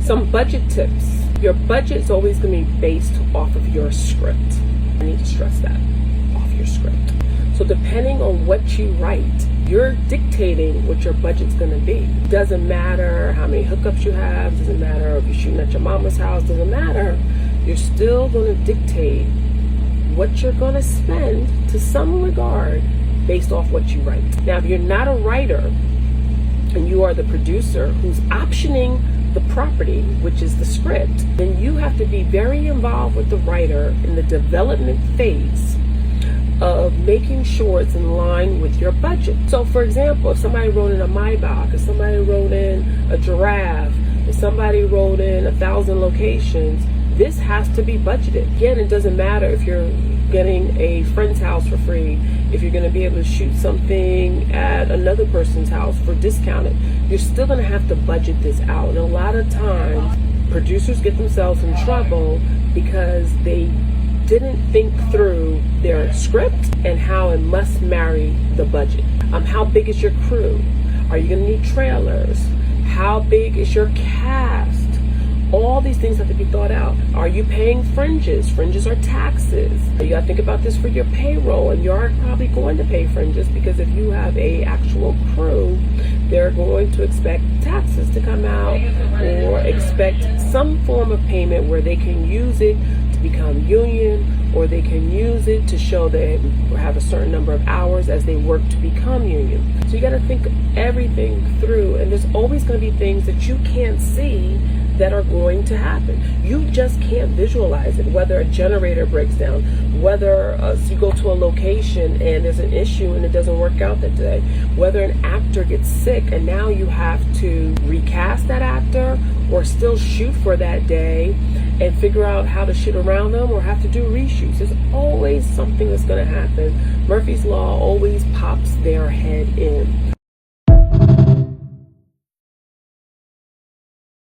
Some budget tips. Your budget is always going to be based off of your script. I need to stress that, off your script. So depending on what you write, you're dictating what your budget's going to be. Doesn't matter how many hookups you have, doesn't matter if you're shooting at your mama's house, doesn't matter. You're still going to dictate what you're going to spend to some regard based off what you write. Now, if you're not a writer and you are the producer who's optioning the property, which is the script, then you have to be very involved with the writer in the development phase of making sure it's in line with your budget. So for example, if somebody wrote in a Maybach, if somebody wrote in a Giraffe, if somebody wrote in 1,000 locations, this has to be budgeted. Again, it doesn't matter if you're getting a friend's house for free, if you're going to be able to shoot something at another person's house for discounted, you're still going to have to budget this out. And a lot of times, producers get themselves in trouble because they didn't think through their script and how it must marry the budget. How big is your crew? Are you going to need trailers? How big is your cast? All these things have to be thought out. Are you paying fringes? Fringes are taxes. You got to think about this for your payroll, and you are probably going to pay fringes because if you have a actual crew, they're going to expect taxes to come out or expect some form of payment where they can use it to become union, or they can use it to show they have a certain number of hours as they work to become union. So you got to think everything through, and there's always going to be things that you can't see that are going to happen. You just can't visualize it, whether a generator breaks down, whether you go to a location and there's an issue and it doesn't work out that day, whether an actor gets sick and now you have to recast that actor or still shoot for that day and figure out how to shoot around them or have to do reshoots. There's always something that's going to happen. Murphy's Law always pops their head in.